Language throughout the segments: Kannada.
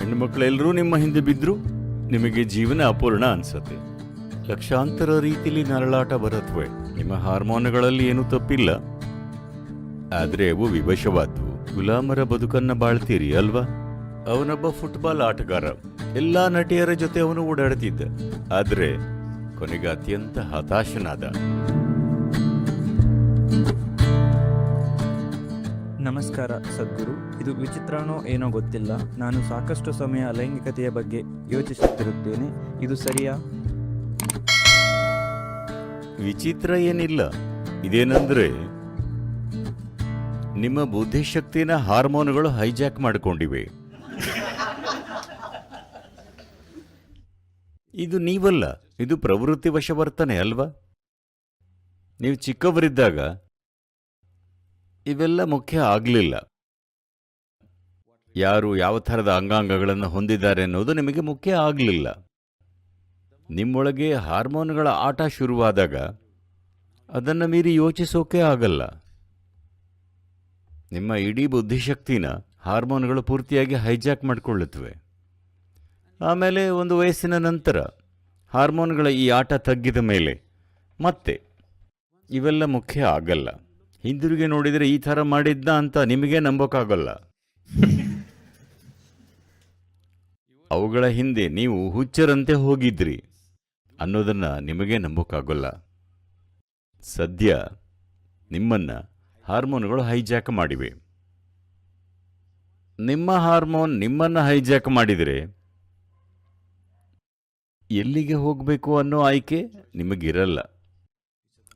ಹೆಣ್ಮಕ್ಳೆಲ್ಲರೂ ನಿಮ್ಮ ಹಿಂದೆ ಬಿದ್ರು ನಿಮಗೆ ಜೀವನ ಅಪೂರ್ಣ ಅನ್ಸತ್ತೆ. ಲಕ್ಷಾಂತರ ರೀತಿಲಿ ನರಳಾಟ ಬರತ್ವೆ. ನಿಮ್ಮ ಹಾರ್ಮೋನ್ಗಳಲ್ಲಿ ಏನೂ ತಪ್ಪಿಲ್ಲ, ಆದ್ರೆ ಅವು ವಿವಶವಾದ್ವು. ಗುಲಾಮರ ಬದುಕನ್ನ ಬಾಳ್ತೀರಿ ಅಲ್ವಾ? ಅವನೊಬ್ಬ ಫುಟ್ಬಾಲ್ ಆಟಗಾರ. ಎಲ್ಲಾ ನಟಿಯರ ಜೊತೆ ಅವನು ಓಡಾಡ್ತಿದ್ದ, ಆದ್ರೆ ಕೊನೆಗೆ ಅತ್ಯಂತ ಹತಾಶನಾದ. ನಮಸ್ಕಾರ ಸದ್ಗುರು. ಇದು ವಿಚಿತ್ರನೋ ಏನೋ ಗೊತ್ತಿಲ್ಲ, ನಾನು ಸಾಕಷ್ಟು ಸಮಯ ಲೈಂಗಿಕತೆಯ ಬಗ್ಗೆ ಯೋಚಿಸುತ್ತಿರುತ್ತೇನೆ. ಇದು ಸರಿಯಾ? ವಿಚಿತ್ರ ಏನಿಲ್ಲ. ಇದೇನಂದ್ರೆ ನಿಮ್ಮ ಬುದ್ಧಿಶಕ್ತಿನ ಹಾರ್ಮೋನ್ಗಳು ಹೈಜಾಕ್ ಮಾಡಿಕೊಂಡಿವೆ. ಇದು ನೀವಲ್ಲ, ಇದು ಪ್ರವೃತ್ತಿ ವಶವರ್ತನೆ ಅಲ್ವಾ? ನೀವು ಚಿಕ್ಕವರಿದ್ದಾಗ ಇವೆಲ್ಲ ಮುಖ್ಯ ಆಗಲಿಲ್ಲ. ಯಾರು ಯಾವ ಥರದ ಅಂಗಾಂಗಗಳನ್ನು ಹೊಂದಿದ್ದಾರೆ ಅನ್ನೋದು ನಿಮಗೆ ಮುಖ್ಯ ಆಗಲಿಲ್ಲ. ನಿಮ್ಮೊಳಗೆ ಹಾರ್ಮೋನ್ಗಳ ಆಟ ಶುರುವಾದಾಗ ಅದನ್ನು ಮೀರಿ ಯೋಚಿಸೋಕೆ ಆಗಲ್ಲ. ನಿಮ್ಮ ಇಡೀ ಬುದ್ಧಿಶಕ್ತಿನ ಹಾರ್ಮೋನ್ಗಳು ಪೂರ್ತಿಯಾಗಿ ಹೈಜಾಕ್ ಮಾಡಿಕೊಳ್ಳುತ್ತವೆ. ಆಮೇಲೆ ಒಂದು ವಯಸ್ಸಿನ ನಂತರ ಹಾರ್ಮೋನ್ಗಳ ಈ ಆಟ ತಗ್ಗಿದ ಮೇಲೆ ಮತ್ತೆ ಇವೆಲ್ಲ ಮುಖ್ಯ ಆಗಲ್ಲ. ಹಿಂದಿರುಗಿ ನೋಡಿದರೆ ಈ ಥರ ಮಾಡಿದ್ದ ಅಂತ ನಿಮಗೆ ನಂಬೋಕ್ಕಾಗಲ್ಲ. ಅವುಗಳ ಹಿಂದೆ ನೀವು ಹುಚ್ಚರಂತೆ ಹೋಗಿದ್ರಿ ಅನ್ನೋದನ್ನು ನಿಮಗೆ ನಂಬೋಕ್ಕಾಗಲ್ಲ. ಸದ್ಯ ನಿಮ್ಮನ್ನ ಹಾರ್ಮೋನ್ಗಳು ಹೈಜಾಕ್ ಮಾಡಿವೆ. ನಿಮ್ಮ ಹಾರ್ಮೋನ್ ನಿಮ್ಮನ್ನು ಹೈಜಾಕ್ ಮಾಡಿದರೆ ಎಲ್ಲಿಗೆ ಹೋಗಬೇಕು ಅನ್ನೋ ಆಯ್ಕೆ ನಿಮಗಿರಲ್ಲ.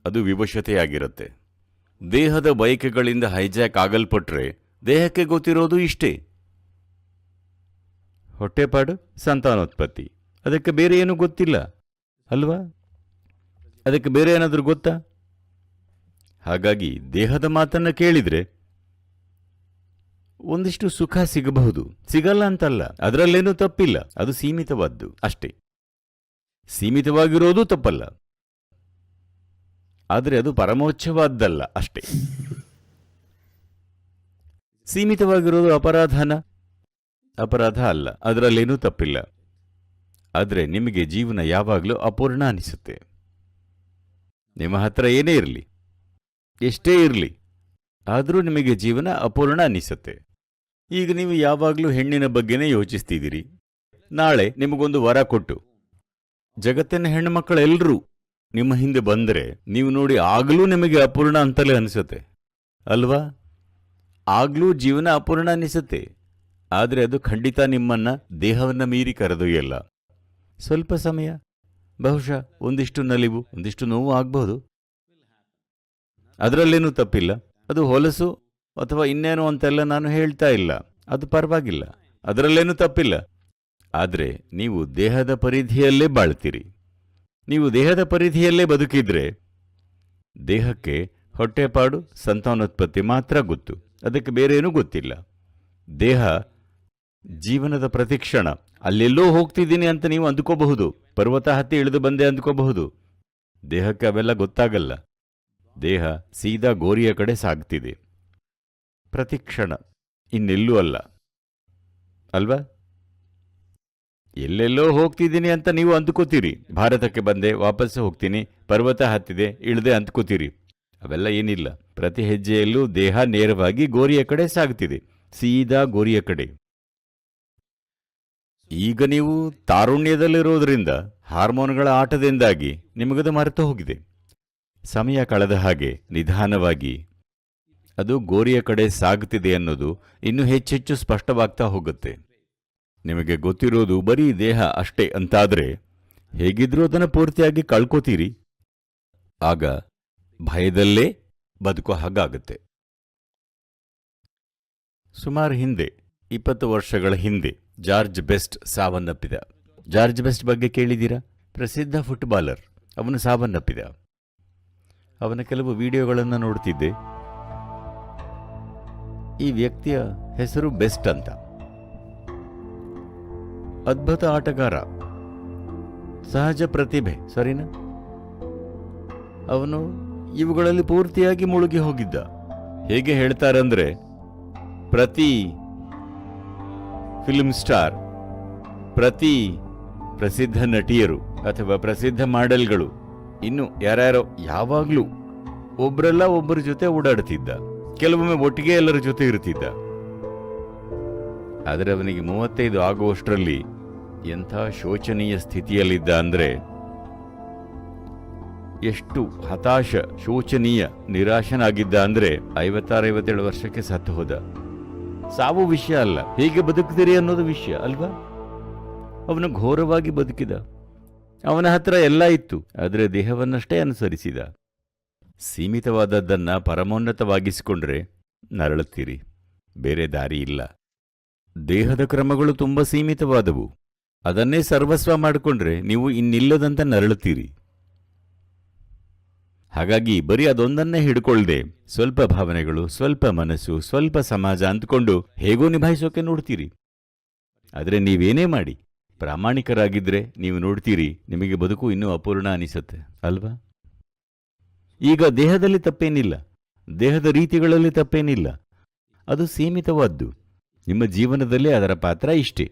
ಅದು ವಿವಶತೆಯಾಗಿರುತ್ತೆ. ದೇಹದ ಬಯಕೆಗಳಿಂದ ಹೈಜಾಕ್ ಆಗಲ್ಪಟ್ರೆ ದೇಹಕ್ಕೆ ಗೊತ್ತಿರೋದು ಇಷ್ಟೇ: ಹೊಟ್ಟೆಪಾಡು, ಸಂತಾನೋತ್ಪತ್ತಿ. ಅದಕ್ಕೆ ಬೇರೆ ಏನೂ ಗೊತ್ತಿಲ್ಲ ಅಲ್ವಾ? ಅದಕ್ಕೆ ಬೇರೆ ಏನಾದರೂ ಗೊತ್ತಾ? ಹಾಗಾಗಿ ದೇಹದ ಮಾತನ್ನು ಕೇಳಿದರೆ ಒಂದಿಷ್ಟು ಸುಖ ಸಿಗಬಹುದು, ಸಿಗಲ್ಲ ಅಂತಲ್ಲ, ಅದರಲ್ಲೇನೂ ತಪ್ಪಿಲ್ಲ. ಅದು ಸೀಮಿತವಾದ್ದು ಅಷ್ಟೇ. ಸೀಮಿತವಾಗಿರೋದು ತಪ್ಪಲ್ಲ, ಆದರೆ ಅದು ಪರಮೋಚ್ಛವಾದ್ದಲ್ಲ ಅಷ್ಟೇ. ಸೀಮಿತವಾಗಿರೋದು ಅಪರಾಧನ? ಅಪರಾಧ ಅಲ್ಲ, ಅದರಲ್ಲೇನೂ ತಪ್ಪಿಲ್ಲ. ಆದರೆ ನಿಮಗೆ ಜೀವನ ಯಾವಾಗಲೂ ಅಪೂರ್ಣ ಅನಿಸುತ್ತೆ. ನಿಮ್ಮ ಹತ್ರ ಏನೇ ಇರಲಿ, ಎಷ್ಟೇ ಇರಲಿ, ಆದರೂ ನಿಮಗೆ ಜೀವನ ಅಪೂರ್ಣ ಅನಿಸುತ್ತೆ. ಈಗ ನೀವು ಯಾವಾಗಲೂ ಹೆಣ್ಣಿನ ಬಗ್ಗೆನೇ ಯೋಚಿಸ್ತಿದ್ದೀರಿ. ನಾಳೆ ನಿಮಗೊಂದು ವರ ಕೊಟ್ಟು ಜಗತ್ತಿನ ಹೆಣ್ಣುಮಕ್ಕಳೆಲ್ಲರೂ ನಿಮ್ಮ ಹಿಂದೆ ಬಂದರೆ ನೀವು ನೋಡಿ ಆಗಲೂ ನಿಮಗೆ ಅಪೂರ್ಣ ಅಂತಲೇ ಅನಿಸುತ್ತೆ ಅಲ್ವಾ? ಆಗಲೂ ಜೀವನ ಅಪೂರ್ಣ ಅನಿಸುತ್ತೆ. ಆದರೆ ಅದು ಖಂಡಿತ ನಿಮ್ಮನ್ನ ದೇಹವನ್ನು ಮೀರಿ ಕರೆದೊಯ್ಯಲ್ಲ. ಸ್ವಲ್ಪ ಸಮಯ, ಬಹುಶಃ ಒಂದಿಷ್ಟು ನಲಿವು, ಒಂದಿಷ್ಟು ನೋವು ಆಗಬಹುದು. ಅದರಲ್ಲೇನೂ ತಪ್ಪಿಲ್ಲ. ಅದು ಹೊಲಸು ಅಥವಾ ಇನ್ನೇನು ಅಂತೆಲ್ಲ ನಾನು ಹೇಳ್ತಾ ಇಲ್ಲ, ಅದು ಪರವಾಗಿಲ್ಲ, ಅದರಲ್ಲೇನೂ ತಪ್ಪಿಲ್ಲ. ಆದರೆ ನೀವು ದೇಹದ ಪರಿಧಿಯಲ್ಲೇ ಬಾಳ್ತೀರಿ. ನೀವು ದೇಹದ ಪರಿಧಿಯಲ್ಲೇ ಬದುಕಿದ್ರೆ ದೇಹಕ್ಕೆ ಹೊಟ್ಟೆಪಾಡು, ಸಂತಾನೋತ್ಪತ್ತಿ ಮಾತ್ರ ಗೊತ್ತು, ಅದಕ್ಕೆ ಬೇರೇನೂ ಗೊತ್ತಿಲ್ಲ. ದೇಹ ಜೀವನದ ಪ್ರತಿಕ್ಷಣ ಅಲ್ಲೆಲ್ಲೋ ಹೋಗ್ತಿದ್ದೀನಿ ಅಂತ ನೀವು ಅಂದ್ಕೋಬಹುದು, ಪರ್ವತ ಹತ್ತಿ ಇಳಿದು ಬಂದೆ ಅಂದ್ಕೋಬಹುದು. ದೇಹಕ್ಕೆ ಅವೆಲ್ಲ ಗೊತ್ತಾಗಲ್ಲ. ದೇಹ ಸೀದಾ ಗೋರಿಯ ಕಡೆ ಸಾಗ್ತಿದೆ, ಪ್ರತಿಕ್ಷಣ, ಇನ್ನೆಲ್ಲೂ ಅಲ್ಲ ಅಲ್ವಾ? ಎಲ್ಲೆಲ್ಲೋ ಹೋಗ್ತಿದ್ದೀನಿ ಅಂತ ನೀವು ಅಂದ್ಕೋತೀರಿ. ಭಾರತಕ್ಕೆ ಬಂದೆ, ವಾಪಸ್ಸು ಹೋಗ್ತೀನಿ, ಪರ್ವತ ಹತ್ತಿದೆ, ಇಳಿದೆ ಅಂದ್ಕೋತೀರಿ. ಅವೆಲ್ಲ ಏನಿಲ್ಲ. ಪ್ರತಿ ಹೆಜ್ಜೆಯಲ್ಲೂ ದೇಹ ನೇರವಾಗಿ ಗೋರಿಯ ಕಡೆ ಸಾಗ್ತಿದೆ, ಸೀದಾ ಗೋರಿಯ ಕಡೆ. ಈಗ ನೀವು ತಾರುಣ್ಯದಲ್ಲಿರೋದ್ರಿಂದ ಹಾರ್ಮೋನ್ಗಳ ಆಟದಿಂದಾಗಿ ನಿಮಗದು ಮರೆತು ಹೋಗಿದೆ. ಸಮಯ ಕಳೆದ ಹಾಗೆ ನಿಧಾನವಾಗಿ ಅದು ಗೋರಿಯ ಕಡೆ ಸಾಗುತ್ತಿದೆ ಅನ್ನೋದು ಇನ್ನೂ ಹೆಚ್ಚೆಚ್ಚು ಸ್ಪಷ್ಟವಾಗ್ತಾ ಹೋಗುತ್ತೆ. ನಿಮಗೆ ಗೊತ್ತಿರೋದು ಬರೀ ದೇಹ ಅಷ್ಟೇ ಅಂತಾದರೆ ಹೇಗಿದ್ರೂ ಅದನ್ನು ಪೂರ್ತಿಯಾಗಿ ಕಳ್ಕೋತೀರಿ. ಆಗ ಭಯದಲ್ಲೇ ಬದುಕೋ ಹಾಗಾಗುತ್ತೆ. ಸುಮಾರು ಹಿಂದೆ, 20 ವರ್ಷಗಳ ಹಿಂದೆ, ಜಾರ್ಜ್ ಬೆಸ್ಟ್ ಸಾವನ್ನಪ್ಪಿದ. ಜಾರ್ಜ್ ಬೆಸ್ಟ್ ಬಗ್ಗೆ ಕೇಳಿದ್ದೀರಾ? ಪ್ರಸಿದ್ಧ ಫುಟ್ಬಾಲರ್. ಅವನು ಸಾವನ್ನಪ್ಪಿದ. ಅವನ ಕೆಲವು ವಿಡಿಯೋಗಳನ್ನು ನೋಡ್ತಿದ್ದೆ. ಈ ವ್ಯಕ್ತಿಯ ಹೆಸರು ಬೆಸ್ಟ್ ಅಂತ. ಅದ್ಭುತ ಆಟಗಾರ, ಸಹಜ ಪ್ರತಿಭೆ, ಸರಿನಾ? ಅವನು ಇವುಗಳಲ್ಲಿ ಪೂರ್ತಿಯಾಗಿ ಮುಳುಗಿ ಹೋಗಿದ್ದ. ಹೇಗೆ ಹೇಳ್ತಾರಂದ್ರೆ, ಪ್ರತಿ ಫಿಲ್ಮ್ ಸ್ಟಾರ್ ಪ್ರತಿ ಪ್ರಸಿದ್ಧ ನಟಿಯರು ಅಥವಾ ಪ್ರಸಿದ್ಧ ಮಾಡೆಲ್ಗಳು ಇನ್ನು ಯಾರ್ಯಾರೋ ಯಾವಾಗ್ಲೂ ಒಬ್ರಲ್ಲ ಒಬ್ಬರ ಜೊತೆ ಓಡಾಡ್ತಿದ್ದ, ಕೆಲವೊಮ್ಮೆ ಒಟ್ಟಿಗೆ ಎಲ್ಲರ ಜೊತೆ ಇರ್ತಿದ್ದ. ಆದರೆ ಅವನಿಗೆ 35 ಆಗುವಷ್ಟರಲ್ಲಿ ಎಂಥ ಶೋಚನೀಯ ಸ್ಥಿತಿಯಲ್ಲಿದ್ದ ಅಂದ್ರೆ, ಎಷ್ಟು ಹತಾಶ, ಶೋಚನೀಯ, ನಿರಾಶನಾಗಿದ್ದ ಅಂದ್ರೆ 56-57 ವರ್ಷಕ್ಕೆ ಸತ್ತು ಹೋದ. ಸಾವು ವಿಷಯ ಅಲ್ಲ, ಹೇಗೆ ಬದುಕ್ತೀರಿ ಅನ್ನೋದು ವಿಷಯ ಅಲ್ವಾ? ಅವನು ಘೋರವಾಗಿ ಬದುಕಿದ. ಅವನ ಹತ್ರ ಎಲ್ಲ ಇತ್ತು, ಆದರೆ ದೇಹವನ್ನಷ್ಟೇ ಅನುಸರಿಸಿದ. ಸೀಮಿತವಾದದ್ದನ್ನ ಪರಮೋನ್ನತವಾಗಿಸಿಕೊಂಡ್ರೆ ನರಳುತ್ತೀರಿ, ಬೇರೆ ದಾರಿ ಇಲ್ಲ. ದೇಹದ ಕ್ರಮಗಳು ತುಂಬ ಸೀಮಿತವಾದವು, ಅದನ್ನೇ ಸರ್ವಸ್ವ ಮಾಡಿಕೊಂಡ್ರೆ ನೀವು ಇನ್ನಿಲ್ಲದಂತೆ ನರಳುತ್ತೀರಿ. ಹಾಗಾಗಿ ಬರೀ ಅದೊಂದನ್ನೇ ಹಿಡ್ಕೊಳ್ದೆ ಸ್ವಲ್ಪ ಭಾವನೆಗಳು, ಸ್ವಲ್ಪ ಮನಸ್ಸು, ಸ್ವಲ್ಪ ಸಮಾಜ ಅಂದ್ಕೊಂಡು ಹೇಗೋ ನಿಭಾಯಿಸೋಕೆ ನೋಡ್ತೀರಿ. ಆದರೆ ನೀವೇನೇ ಮಾಡಿ ಪ್ರಾಮಾಣಿಕರಾಗಿದ್ರೆ ನೀವು ನೋಡ್ತೀರಿ, ನಿಮಗೆ ಬದುಕು ಇನ್ನೂ ಅಪೂರ್ಣ ಅನಿಸುತ್ತೆ ಅಲ್ವಾ? ಈಗ ದೇಹದಲ್ಲಿ ತಪ್ಪೇನಿಲ್ಲ, ದೇಹದ ರೀತಿಗಳಲ್ಲಿ ತಪ್ಪೇನಿಲ್ಲ, ಅದು ಸೀಮಿತವಾದ್ದು. ನಿಮ್ಮ ಜೀವನದಲ್ಲಿ ಅದರ ಪಾತ್ರ ಇಷ್ಟೇ.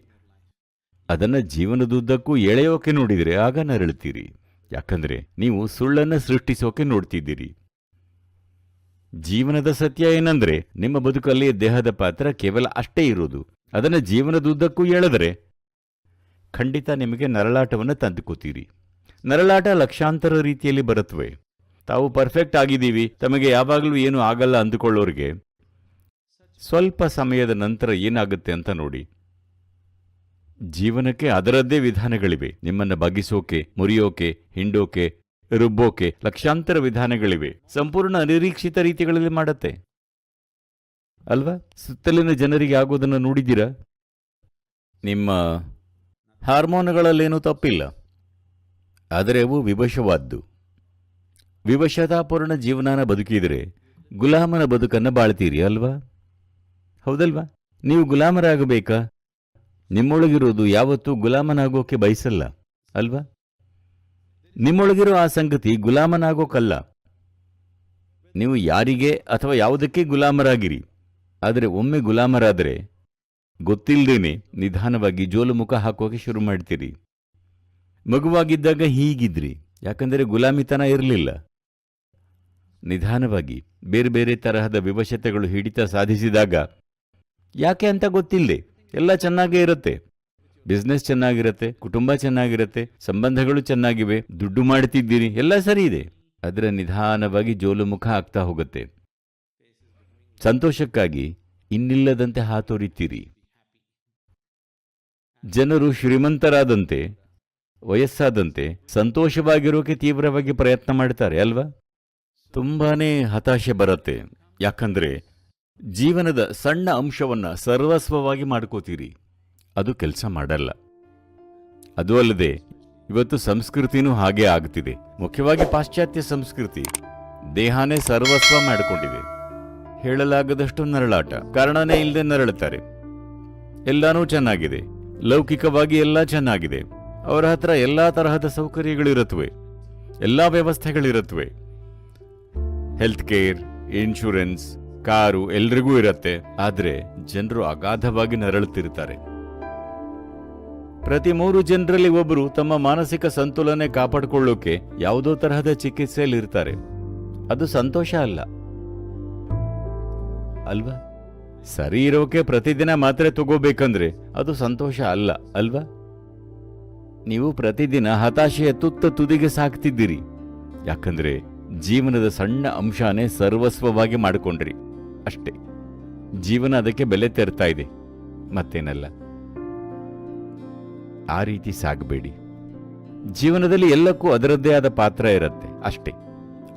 ಅದನ್ನ ಜೀವನದುದ್ದಕ್ಕೂ ಎಳೆಯೋಕೆ ನೋಡಿದರೆ ಆಗ ನರಳುತ್ತೀರಿ. ಯಾಕಂದ್ರೆ ನೀವು ಸುಳ್ಳನ್ನು ಸೃಷ್ಟಿಸೋಕೆ ನೋಡ್ತಿದ್ದೀರಿ. ಜೀವನದ ಸತ್ಯ ಏನಂದ್ರೆ, ನಿಮ್ಮ ಬದುಕಲ್ಲಿ ದೇಹದ ಪಾತ್ರ ಕೇವಲ ಅಷ್ಟೇ ಇರೋದು. ಅದನ್ನು ಜೀವನದುದ್ದಕ್ಕೂ ಎಳೆದರೆ ಖಂಡಿತ ನಿಮಗೆ ನರಳಾಟವನ್ನು ತಂದುಕೋತೀರಿ. ನರಳಾಟ ಲಕ್ಷಾಂತರ ರೀತಿಯಲ್ಲಿ ಬರುತ್ತವೆ. ತಾವು ಪರ್ಫೆಕ್ಟ್ ಆಗಿದ್ದೀವಿ, ತಮಗೆ ಯಾವಾಗಲೂ ಏನೂ ಆಗಲ್ಲ ಅಂದುಕೊಳ್ಳೋರಿಗೆ ಸ್ವಲ್ಪ ಸಮಯದ ನಂತರ ಏನಾಗುತ್ತೆ ಅಂತ ನೋಡಿ. ಜೀವನಕ್ಕೆ ಅದರದ್ದೇ ವಿಧಾನಗಳಿವೆ. ನಿಮ್ಮನ್ನು ಬಗ್ಗಿಸೋಕೆ, ಮುರಿಯೋಕೆ, ಹಿಂಡೋಕೆ, ರುಬ್ಬೋಕೆ ಲಕ್ಷಾಂತರ ವಿಧಾನಗಳಿವೆ. ಸಂಪೂರ್ಣ ಅನಿರೀಕ್ಷಿತ ರೀತಿಗಳಲ್ಲಿ ಮಾಡತ್ತೆ ಅಲ್ವಾ? ಸುತ್ತಲಿನ ಜನರಿಗೆ ಆಗೋದನ್ನು ನೋಡಿದ್ದೀರಾ? ನಿಮ್ಮ ಹಾರ್ಮೋನುಗಳಲ್ಲೇನೂ ತಪ್ಪಿಲ್ಲ, ಆದರೆ ಅವು ವಿವಶವಾದ್ದು. ವಿವಶತಾಪೂರ್ಣ ಜೀವನನ ಬದುಕಿದರೆ ಗುಲಾಮನ ಬದುಕನ್ನು ಬಾಳ್ತೀರಿ ಅಲ್ವಾ? ಹೌದಲ್ವಾ? ನೀವು ಗುಲಾಮರಾಗಬೇಕಾ? ನಿಮ್ಮೊಳಗಿರೋದು ಯಾವತ್ತೂ ಗುಲಾಮನಾಗೋಕೆ ಬಯಸಲ್ಲ ಅಲ್ವಾ? ನಿಮ್ಮೊಳಗಿರೋ ಆ ಸಂಗತಿ ಗುಲಾಮನಾಗೋಕಲ್ಲ. ನೀವು ಯಾರಿಗೆ ಅಥವಾ ಯಾವುದಕ್ಕೆ ಗುಲಾಮರಾಗಿರಿ. ಆದರೆ ಒಮ್ಮೆ ಗುಲಾಮರಾದರೆ ಗೊತ್ತಿಲ್ಲದೇನೆ ನಿಧಾನವಾಗಿ ಜೋಲುಮುಖ ಹಾಕೋಕೆ ಶುರು ಮಾಡ್ತೀರಿ. ಮಗುವಾಗಿದ್ದಾಗ ಹೀಗಿದ್ರಿ, ಯಾಕಂದರೆ ಗುಲಾಮಿತನ ಇರಲಿಲ್ಲ. ನಿಧಾನವಾಗಿ ಬೇರೆ ಬೇರೆ ತರಹದ ವಿವಶತೆಗಳು ಹಿಡಿತ ಸಾಧಿಸಿದಾಗ ಯಾಕೆ ಅಂತ ಗೊತ್ತಿಲ್ಲದೆ ಎಲ್ಲ ಚೆನ್ನಾಗೇ ಇರುತ್ತೆ. ಬಿಸ್ನೆಸ್ ಚೆನ್ನಾಗಿರುತ್ತೆ, ಕುಟುಂಬ ಚೆನ್ನಾಗಿರುತ್ತೆ, ಸಂಬಂಧಗಳು ಚೆನ್ನಾಗಿವೆ, ದುಡ್ಡು ಮಾಡ್ತಿದ್ದೀರಿ, ಎಲ್ಲ ಸರಿ ಇದೆ. ಅದರ ನಿಧಾನವಾಗಿ ಜೋಲುಮುಖ ಆಗ್ತಾ ಹೋಗುತ್ತೆ. ಸಂತೋಷಕ್ಕಾಗಿ ಇನ್ನಿಲ್ಲದಂತೆ ಹಾತೊರಿತೀರಿ. ಜನರು ಶ್ರೀಮಂತರಾದಂತೆ, ವಯಸ್ಸಾದಂತೆ ಸಂತೋಷವಾಗಿರೋಕೆ ತೀವ್ರವಾಗಿ ಪ್ರಯತ್ನ ಮಾಡ್ತಾರೆ ಅಲ್ವಾ? ತುಂಬಾನೇ ಹತಾಶೆ ಬರುತ್ತೆ. ಯಾಕಂದ್ರೆ ಜೀವನದ ಸಣ್ಣ ಅಂಶವನ್ನ ಸರ್ವಸ್ವವಾಗಿ ಮಾಡ್ಕೋತೀರಿ. ಅದು ಕೆಲಸ ಮಾಡಲ್ಲ. ಅದು ಅಲ್ಲದೆ ಇವತ್ತು ಸಂಸ್ಕೃತಿನೂ ಹಾಗೆ ಆಗ್ತಿದೆ. ಮುಖ್ಯವಾಗಿ ಪಾಶ್ಚಾತ್ಯ ಸಂಸ್ಕೃತಿ ದೇಹನೇ ಸರ್ವಸ್ವ ಮಾಡಿಕೊಂಡಿದೆ. ಹೇಳಲಾಗದಷ್ಟು ನರಳಾಟ, ಕಾರಣನೇ ಇಲ್ಲದೆ ನರಳುತ್ತಾರೆ. ಎಲ್ಲಾನೂ ಚೆನ್ನಾಗಿದೆ, ಲೌಕಿಕವಾಗಿ ಎಲ್ಲ ಚೆನ್ನಾಗಿದೆ. ಅವರ ಹತ್ರ ಎಲ್ಲಾ ತರಹದ ಸೌಕರ್ಯಗಳಿರುತ್ತವೆ, ಎಲ್ಲಾ ವ್ಯವಸ್ಥೆಗಳಿರುತ್ತವೆ. ಹೆಲ್ತ್ ಕೇರ್, ಇನ್ಶೂರೆನ್ಸ್, ಕಾರು ಎಲ್ರಿಗೂ ಇರತ್ತೆ. ಆದ್ರೆ ಜನರು ಅಗಾಧವಾಗಿ ನರಳುತ್ತಿರ್ತಾರೆ. ಪ್ರತಿ 3 ಜನರಲ್ಲಿ ಒಬ್ಬರು ತಮ್ಮ ಮಾನಸಿಕ ಸಂತುಲನೆ ಕಾಪಾಡಿಕೊಳ್ಳೋಕೆ ಯಾವುದೋ ತರಹದ ಚಿಕಿತ್ಸೆಯಲ್ಲಿರ್ತಾರೆ. ಅದು ಸಂತೋಷ ಅಲ್ಲ ಅಲ್ವಾ? ಸರಿ ಇರೋಕೆ ಪ್ರತಿದಿನ ಮಾತ್ರೆ ತಗೋಬೇಕಂದ್ರೆ ಅದು ಸಂತೋಷ ಅಲ್ಲ ಅಲ್ವಾ? ನೀವು ಪ್ರತಿದಿನ ಹತಾಶೆಯ ತುತ್ತ ತುದಿಗೆ ಸಾಕ್ತಿದ್ದೀರಿ. ಯಾಕಂದ್ರೆ ಜೀವನದ ಸಣ್ಣ ಅಂಶನೇ ಸರ್ವಸ್ವವಾಗಿ ಮಾಡಿಕೊಂಡ್ರಿ ಅಷ್ಟೇ. ಜೀವನ ಅದಕ್ಕೆ ಬೆಲೆ ತೆರ್ತಾ ಇದೆ, ಮತ್ತೇನಲ್ಲ. ಆ ರೀತಿ ಸಾಗಬೇಡಿ. ಜೀವನದಲ್ಲಿ ಎಲ್ಲಕ್ಕೂ ಅದರದ್ದೇ ಆದ ಪಾತ್ರ ಇರುತ್ತೆ ಅಷ್ಟೇ.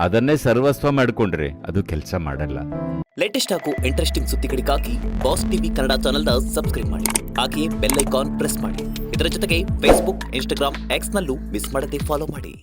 ಅದನ್ನೇ ಸರ್ವಸ್ವ ಮಾಡಿಕೊಂಡ್ರೆ ಅದು ಕೆಲಸ ಮಾಡಲ್ಲ. ಲೇಟೆಸ್ಟ್ ಹಾಗೂ ಇಂಟ್ರೆಸ್ಟಿಂಗ್ ಸುದ್ದಿಗಳಿಗಾಗಿ ಬಾಸ್ ಟಿವಿ ಕನ್ನಡ ಚಾನೆಲ್ನ ಸಬ್ಸ್ಕ್ರೈಬ್ ಮಾಡಿ. ಹಾಗೆಯೇ ಬೆಲ್ ಐಕಾನ್ ಪ್ರೆಸ್ ಮಾಡಿ. ಇದರ ಜೊತೆಗೆ ಫೇಸ್ಬುಕ್, ಇನ್ಸ್ಟಾಗ್ರಾಮ್, ಎಕ್ಸ್ನಲ್ಲೂ ಮಿಸ್ ಮಾಡದೆ ಫಾಲೋ ಮಾಡಿ.